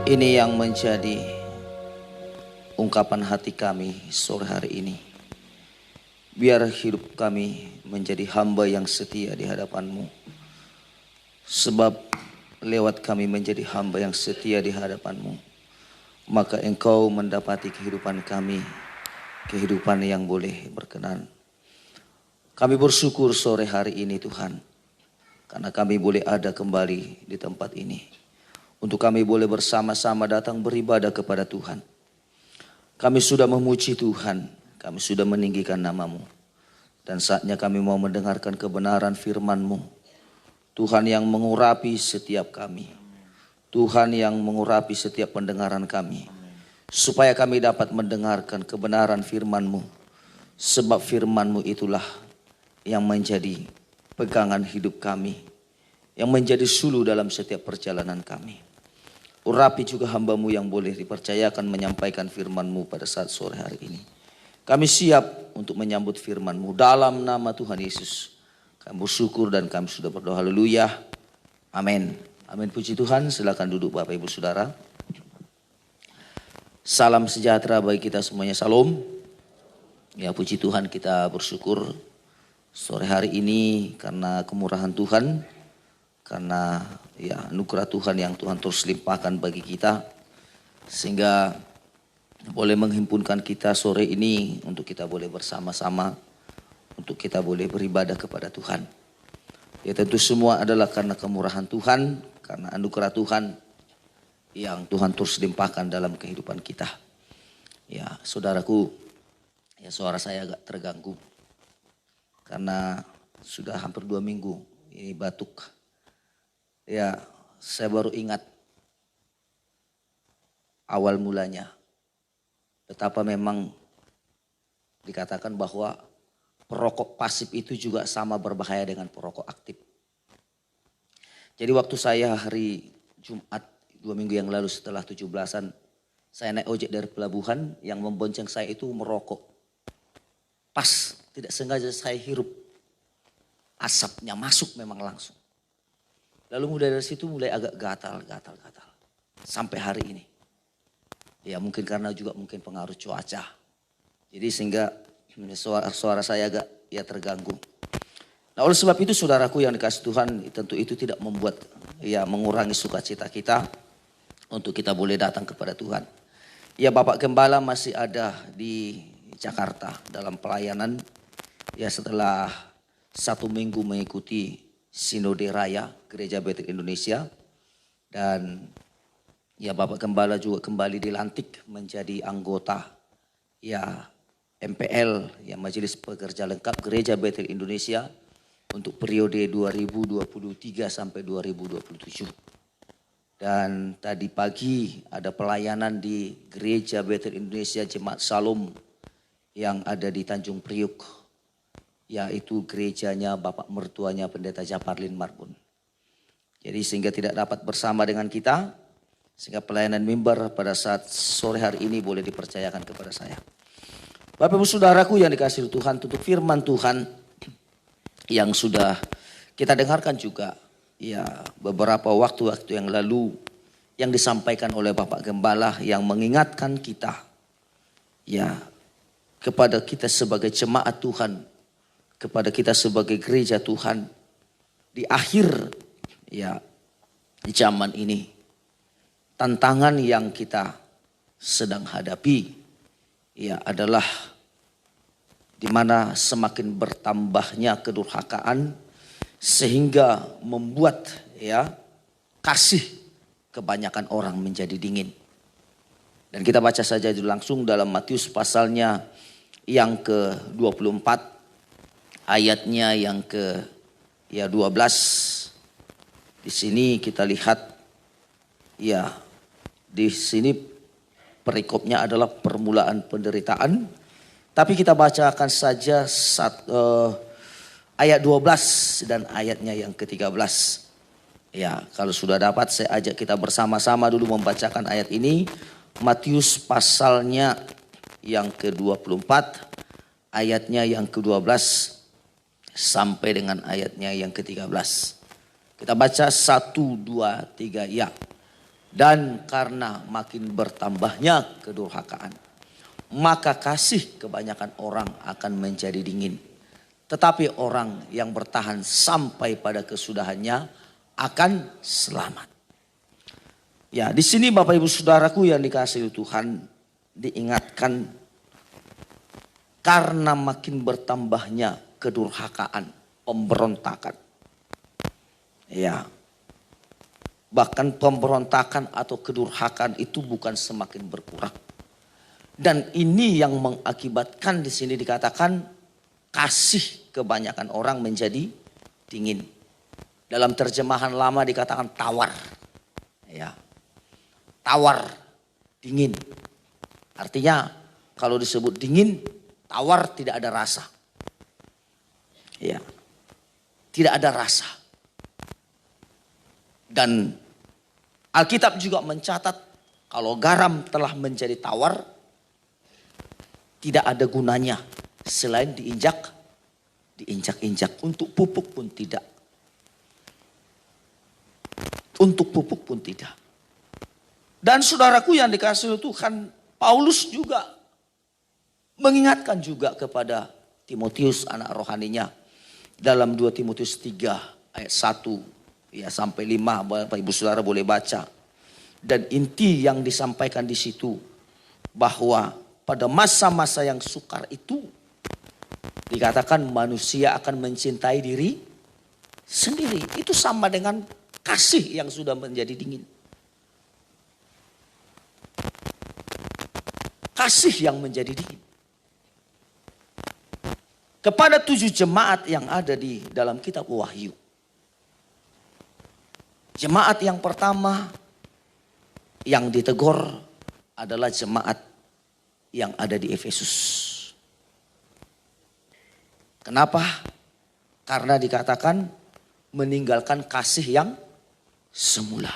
Ini yang menjadi ungkapan hati kami sore hari ini. Biar hidup kami menjadi hamba yang setia di hadapan-Mu. Sebab lewat kami menjadi hamba yang setia di hadapan-Mu, maka Engkau mendapati kehidupan kami, kehidupan yang boleh berkenan. Kami bersyukur sore hari ini Tuhan, karena kami boleh ada kembali di tempat ini. Untuk kami boleh bersama-sama datang beribadah kepada Tuhan. Kami sudah memuji Tuhan, kami sudah meninggikan nama-Mu. Dan saatnya kami mau mendengarkan kebenaran firman-Mu. Tuhan yang mengurapi setiap kami. Tuhan yang mengurapi setiap pendengaran kami. Supaya kami dapat mendengarkan kebenaran firman-Mu. Sebab firman-Mu itulah yang menjadi pegangan hidup kami. Yang menjadi suluh dalam setiap perjalanan kami. Urapi juga hamba-Mu yang boleh dipercayakan menyampaikan firman-Mu pada saat sore hari ini. Kami siap untuk menyambut firman-Mu dalam nama Tuhan Yesus. Kami bersyukur dan kami sudah berdoa. Haleluya. Amin. Amin. Puji Tuhan. Silakan duduk Bapak Ibu Saudara. Salam sejahtera bagi kita semuanya. Salam. Ya, puji Tuhan, kita bersyukur sore hari ini karena kemurahan Tuhan. Karena ya anugerah Tuhan yang Tuhan terus limpahkan bagi kita. Sehingga boleh menghimpunkan kita sore ini untuk kita boleh bersama-sama. Untuk kita boleh beribadah kepada Tuhan. Ya tentu semua adalah karena kemurahan Tuhan. Karena anugerah Tuhan yang Tuhan terus limpahkan dalam kehidupan kita. Ya saudaraku, ya suara saya agak terganggu. Karena sudah hampir 2 minggu ini batuk. Ya, saya baru ingat awal mulanya. Betapa memang dikatakan bahwa perokok pasif itu juga sama berbahaya dengan perokok aktif. Jadi waktu saya hari Jumat 2 minggu yang lalu setelah 17-an, saya naik ojek dari pelabuhan, yang membonceng saya itu merokok. Pas tidak sengaja saya hirup, asapnya masuk memang langsung. Lalu mulai dari situ mulai agak gatal. Sampai hari ini. Ya mungkin karena juga mungkin pengaruh cuaca. Jadi sehingga suara saya agak ya terganggu. Nah oleh sebab itu saudaraku yang dikasih Tuhan, tentu itu tidak membuat ya mengurangi sukacita kita. Untuk kita boleh datang kepada Tuhan. Ya Bapak Gembala masih ada di Jakarta dalam pelayanan. Ya setelah 1 minggu mengikuti Sinode Raya Gereja Betel Indonesia. Dan ya Bapak Gembala juga kembali dilantik menjadi anggota ya MPL, ya Majelis Pekerja Lengkap Gereja Betel Indonesia untuk periode 2023 sampai 2027. Dan tadi pagi ada pelayanan di Gereja Betel Indonesia Jemaat Salom yang ada di Tanjung Priuk. Yaitu gerejanya bapak mertuanya Pendeta Japarlin Marbun. Jadi sehingga tidak dapat bersama dengan kita. Sehingga pelayanan mimbar pada saat sore hari ini boleh dipercayakan kepada saya. Bapak Ibu Saudaraku yang dikasihi Tuhan, untuk firman Tuhan yang sudah kita dengarkan juga. Ya beberapa waktu-waktu yang lalu yang disampaikan oleh Bapak Gembala yang mengingatkan kita. Ya kepada kita sebagai jemaat Tuhan. Kepada kita sebagai gereja Tuhan di akhir ya zaman ini, tantangan yang kita sedang hadapi ya adalah di mana semakin bertambahnya kedurhakaan sehingga membuat ya kasih kebanyakan orang menjadi dingin. Dan kita baca saja langsung dalam Matius pasalnya yang ke-24. Ayatnya yang ke-12. Di sini kita lihat ya di sini perikopnya adalah permulaan penderitaan. Tapi kita bacakan saja ayat 12 dan ayatnya yang ke-13. Ya, kalau sudah dapat saya ajak kita bersama-sama dulu membacakan ayat ini. Matius pasalnya yang ke-24, ayatnya yang ke-12 sampai dengan ayatnya yang ke-13. Kita baca 1, 2, 3 ya. Dan karena makin bertambahnya kedurhakaan, maka kasih kebanyakan orang akan menjadi dingin. Tetapi orang yang bertahan sampai pada kesudahannya akan selamat. Ya, di sini Bapak Ibu Saudaraku yang dikasihi Tuhan, diingatkan karena makin bertambahnya kedurhakaan, pemberontakan. Ya, bahkan pemberontakan atau kedurhakaan itu bukan semakin berkurang. Dan ini yang mengakibatkan di sini dikatakan kasih kebanyakan orang menjadi dingin. Dalam terjemahan lama dikatakan tawar. Ya. Tawar, dingin. Artinya kalau disebut dingin, tawar tidak ada rasa. Ya. Tidak ada rasa. Dan Alkitab juga mencatat kalau garam telah menjadi tawar, tidak ada gunanya selain diinjak-injak. Untuk pupuk pun tidak. Untuk pupuk pun tidak. Dan saudaraku yang dikasihi Tuhan, Paulus juga mengingatkan juga kepada Timotius anak rohaninya. Dalam 2 Timotius 3 ayat 1 ya sampai 5, Bapak Ibu Saudara boleh baca. Dan inti yang disampaikan di situ bahwa pada masa-masa yang sukar itu dikatakan manusia akan mencintai diri sendiri. Itu sama dengan kasih yang sudah menjadi dingin. Kasih yang menjadi dingin. Kepada 7 jemaat yang ada di dalam kitab Wahyu. Jemaat yang pertama yang ditegur adalah jemaat yang ada di Efesus. Kenapa? Karena dikatakan meninggalkan kasih yang semula.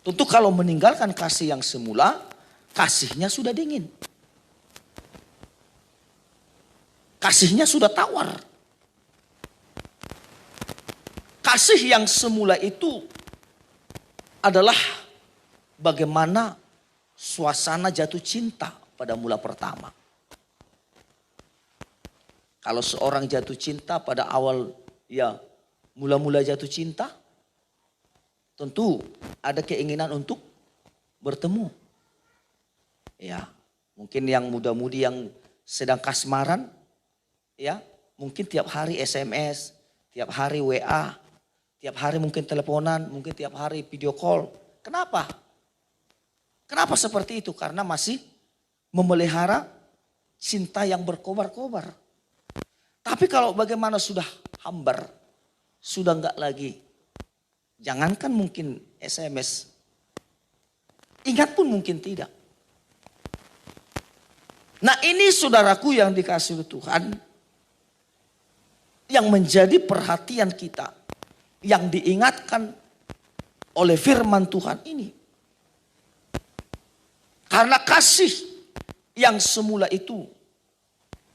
Tentu kalau meninggalkan kasih yang semula, kasihnya sudah dingin. Kasihnya sudah tawar. Kasih yang semula itu adalah bagaimana suasana jatuh cinta pada mula pertama. Kalau seorang jatuh cinta pada awal ya mula-mula jatuh cinta, tentu ada keinginan untuk bertemu. Ya, mungkin yang muda-mudi yang sedang kasmaran, ya, mungkin tiap hari SMS, tiap hari WA, tiap hari mungkin teleponan, mungkin tiap hari video call. Kenapa? Kenapa seperti itu? Karena masih memelihara cinta yang berkobar-kobar. Tapi kalau bagaimana sudah hambar, sudah enggak lagi. Jangankan mungkin SMS, ingat pun mungkin tidak. Nah ini saudaraku yang dikasihi Tuhan, yang menjadi perhatian kita, yang diingatkan oleh firman Tuhan ini. Karena kasih yang semula itu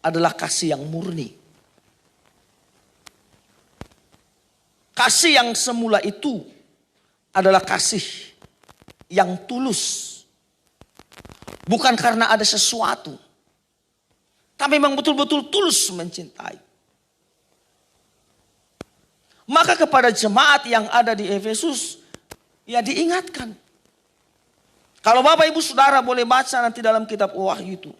adalah kasih yang murni. Kasih yang semula itu adalah kasih yang tulus. Bukan karena ada sesuatu. Tapi memang betul-betul tulus mencintai. Maka kepada jemaat yang ada di Efesus, ya diingatkan. Kalau Bapak Ibu Saudara boleh baca nanti dalam kitab Wahyu itu.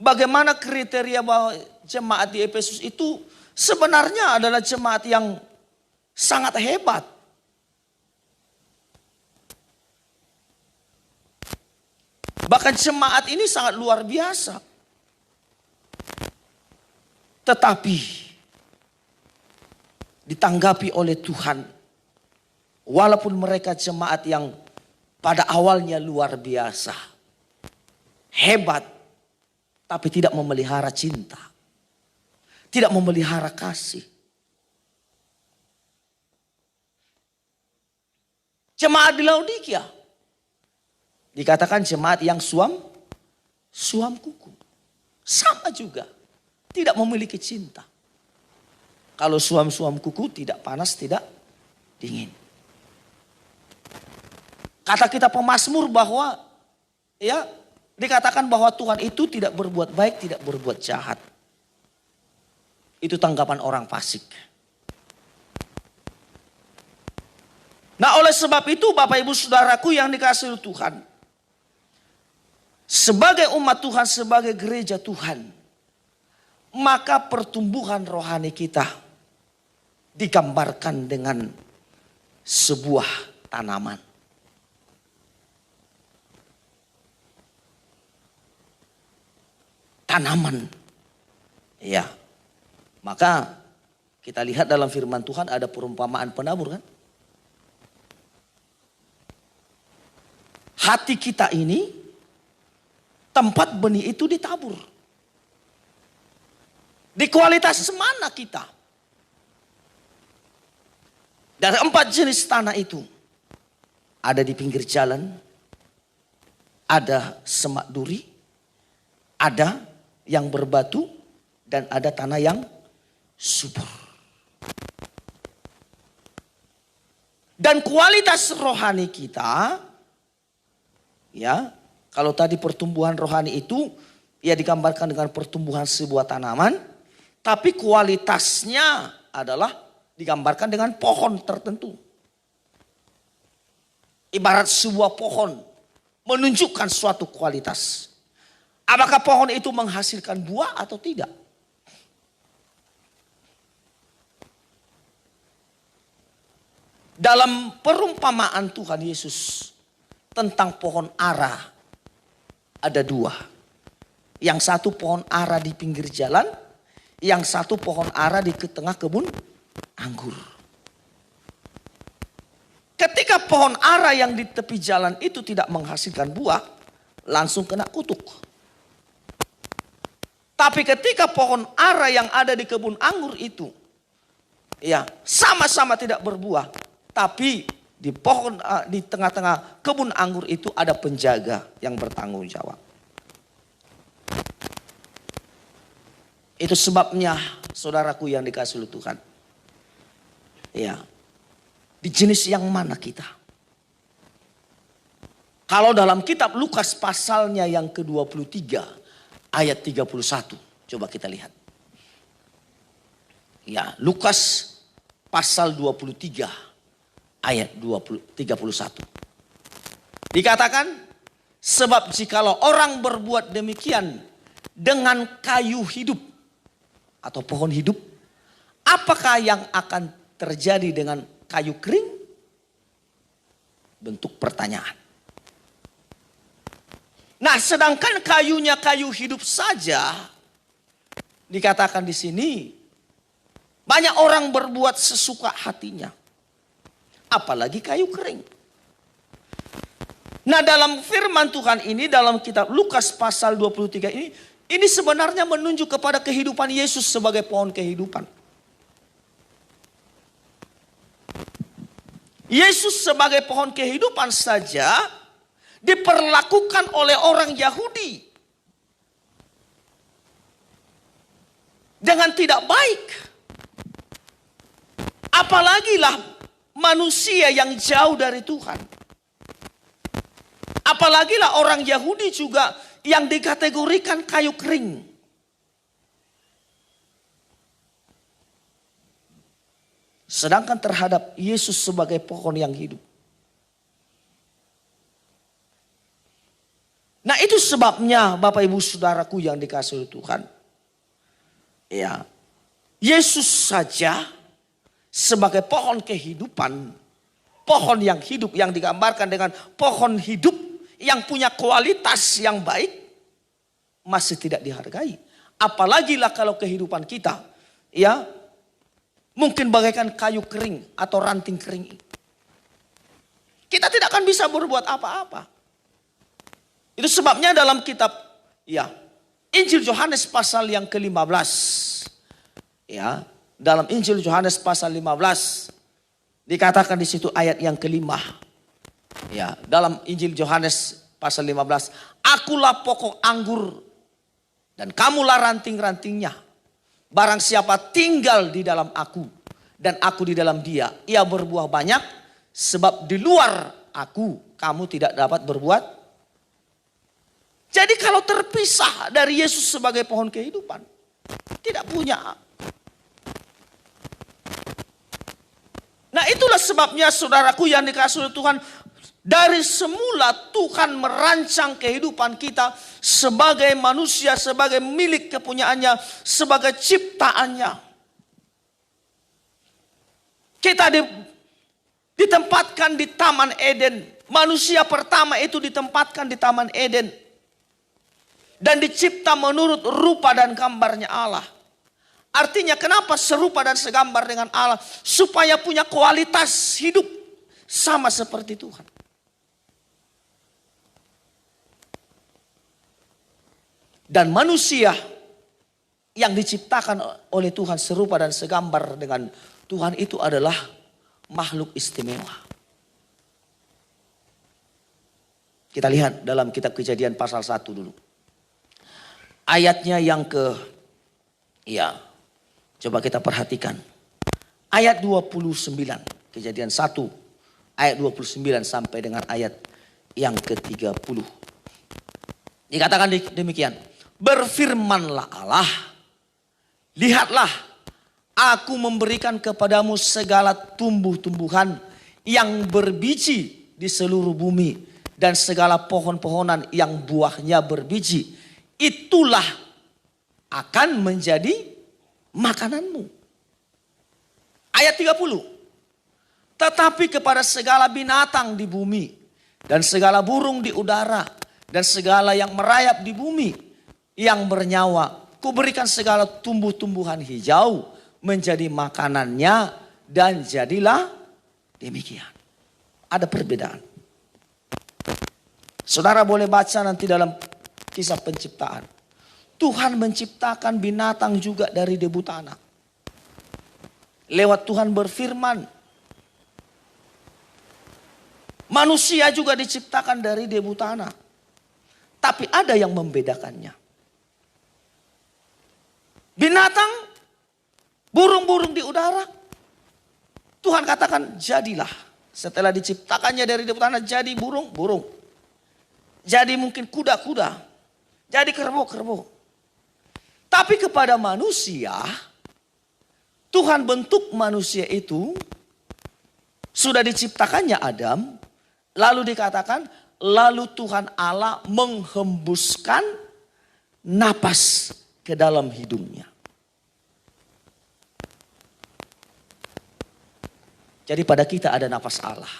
Bagaimana kriteria bahwa jemaat di Efesus itu sebenarnya adalah jemaat yang sangat hebat. Bahkan jemaat ini sangat luar biasa. Tetapi ditanggapi oleh Tuhan. Walaupun mereka jemaat yang pada awalnya luar biasa. Hebat. Tapi tidak memelihara cinta. Tidak memelihara kasih. Jemaat di Laodikia. Dikatakan jemaat yang suam kuku. Sama juga. Tidak memiliki cinta. Kalau suam kuku tidak panas, tidak dingin. Kata kita pemazmur bahwa ya dikatakan bahwa Tuhan itu tidak berbuat baik, tidak berbuat jahat. Itu tanggapan orang fasik. Nah, oleh sebab itu Bapak Ibu Saudaraku yang dikasihi Tuhan, sebagai umat Tuhan, sebagai gereja Tuhan, maka pertumbuhan rohani kita digambarkan dengan sebuah tanaman. Tanaman. Ya. Maka kita lihat dalam firman Tuhan ada perumpamaan penabur kan? Hati kita ini tempat benih itu ditabur. Di kualitas mana kita? Dari 4 jenis tanah itu. Ada di pinggir jalan. Ada semak duri. Ada yang berbatu. Dan ada tanah yang subur. Dan kualitas rohani kita. Ya, kalau tadi pertumbuhan rohani itu ya digambarkan dengan pertumbuhan sebuah tanaman, tapi kualitasnya adalah digambarkan dengan pohon tertentu. Ibarat sebuah pohon menunjukkan suatu kualitas. Apakah pohon itu menghasilkan buah atau tidak? Dalam perumpamaan Tuhan Yesus tentang pohon ara ada 2. Yang satu pohon ara di pinggir jalan, yang satu pohon ara di tengah kebun anggur. Ketika pohon ara yang di tepi jalan itu tidak menghasilkan buah, langsung kena kutuk. Tapi ketika pohon ara yang ada di kebun anggur itu, ya sama-sama tidak berbuah, tapi di tengah-tengah kebun anggur itu ada penjaga yang bertanggung jawab. Itu sebabnya saudaraku yang dikasihi Tuhan. Ya. Di jenis yang mana kita? Kalau dalam kitab Lukas pasalnya yang ke-23 ayat 31. Coba kita lihat. Ya, Lukas pasal 23 ayat 31. Dikatakan, sebab jikalau orang berbuat demikian dengan kayu hidup atau pohon hidup, apakah yang akan terjadi dengan kayu kering? Bentuk pertanyaan. Nah, sedangkan kayunya kayu hidup saja, dikatakan di sini, banyak orang berbuat sesuka hatinya. Apalagi kayu kering. Nah, dalam firman Tuhan ini, dalam kitab Lukas pasal 23 ini sebenarnya menunjuk kepada kehidupan Yesus sebagai pohon kehidupan. Yesus sebagai pohon kehidupan saja diperlakukan oleh orang Yahudi dengan tidak baik. Apalagilah manusia yang jauh dari Tuhan. Apalagilah orang Yahudi juga yang dikategorikan kayu kering. Sedangkan terhadap Yesus sebagai pohon yang hidup. Nah, itu sebabnya Bapak Ibu Saudaraku yang dikasihi Tuhan. Ya, Yesus saja sebagai pohon kehidupan, pohon yang hidup yang digambarkan dengan pohon hidup yang punya kualitas yang baik, masih tidak dihargai. Apalagilah kalau kehidupan kita, ya, mungkin bagaikan kayu kering atau ranting kering. Kita tidak akan bisa berbuat apa-apa. Itu sebabnya dalam kitab, ya, Injil Yohanes pasal yang ke-15, ya, dalam Injil Yohanes pasal 15 dikatakan di situ ayat yang ke-5. Ya, dalam Injil Yohanes pasal 15, akulah pokok anggur dan kamulah ranting-rantingnya. Barang siapa tinggal di dalam aku dan aku di dalam dia, ia berbuah banyak, sebab di luar aku, kamu tidak dapat berbuat. Jadi kalau terpisah dari Yesus sebagai pohon kehidupan, tidak punya. Nah itulah sebabnya saudaraku yang dikasihi oleh Tuhan, dari semula Tuhan merancang kehidupan kita sebagai manusia, sebagai milik kepunyaannya, sebagai ciptaannya. Kita ditempatkan di Taman Eden. Manusia pertama itu ditempatkan di Taman Eden. Dan dicipta menurut rupa dan gambarnya Allah. Artinya kenapa serupa dan segambar dengan Allah? Supaya punya kualitas hidup sama seperti Tuhan. Dan manusia yang diciptakan oleh Tuhan serupa dan segambar dengan Tuhan itu adalah makhluk istimewa. Kita lihat dalam kitab Kejadian pasal 1 dulu. Ayatnya yang coba kita perhatikan. Ayat 29, Kejadian 1, ayat 29 sampai dengan ayat yang ke-30. Dikatakan demikian. Berfirmanlah Allah, lihatlah aku memberikan kepadamu segala tumbuh-tumbuhan yang berbiji di seluruh bumi dan segala pohon-pohonan yang buahnya berbiji. Itulah akan menjadi makananmu. Ayat 30. Tetapi kepada segala binatang di bumi dan segala burung di udara dan segala yang merayap di bumi yang bernyawa, kuberikan segala tumbuh-tumbuhan hijau menjadi makanannya, dan jadilah demikian. Ada perbedaan. Saudara boleh baca nanti dalam kisah penciptaan. Tuhan menciptakan binatang juga dari debu tanah. Lewat Tuhan berfirman. Manusia juga diciptakan dari debu tanah. Tapi ada yang membedakannya. Binatang, burung-burung di udara, Tuhan katakan jadilah. Setelah diciptakannya dari debu tanah, jadi burung-burung. Jadi mungkin kuda-kuda. Jadi kerbau-kerbau. Tapi kepada manusia, Tuhan bentuk manusia itu sudah diciptakannya Adam. Lalu dikatakan, lalu Tuhan Allah menghembuskan napas ke dalam hidungnya. Jadi pada kita ada nafas Allah.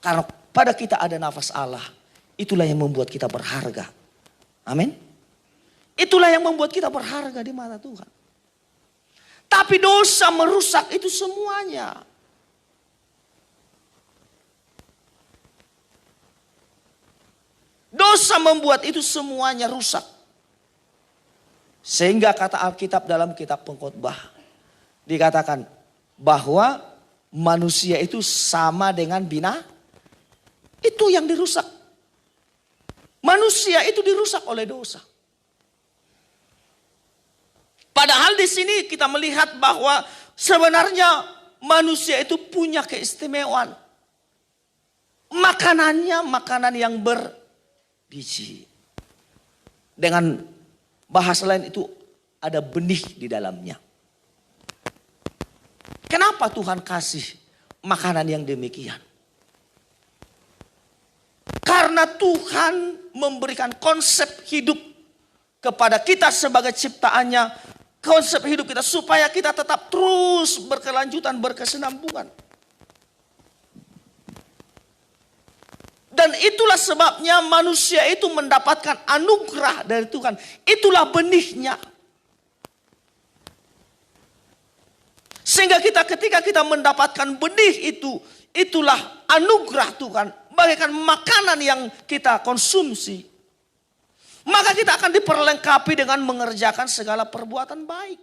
Karena pada kita ada nafas Allah, itulah yang membuat kita berharga. Amin. Itulah yang membuat kita berharga di mata Tuhan. Tapi dosa merusak itu semuanya. Dosa membuat itu semuanya rusak. Sehingga kata Alkitab dalam kitab Pengkhotbah, dikatakan bahwa manusia itu sama dengan binatang. Itu yang dirusak. Manusia itu dirusak oleh dosa. Padahal di sini kita melihat bahwa sebenarnya manusia itu punya keistimewaan. Makanannya makanan yang berbiji. Dengan bahasa lain itu ada benih di dalamnya. Kenapa Tuhan kasih makanan yang demikian? Karena Tuhan memberikan konsep hidup kepada kita sebagai ciptaannya. Konsep hidup kita supaya kita tetap terus berkelanjutan, berkesinambungan. Dan itulah sebabnya manusia itu mendapatkan anugerah dari Tuhan. Itulah benihnya. Sehingga ketika kita mendapatkan benih itu, itulah anugerah Tuhan. Bagaikan makanan yang kita konsumsi. Maka kita akan diperlengkapi dengan mengerjakan segala perbuatan baik.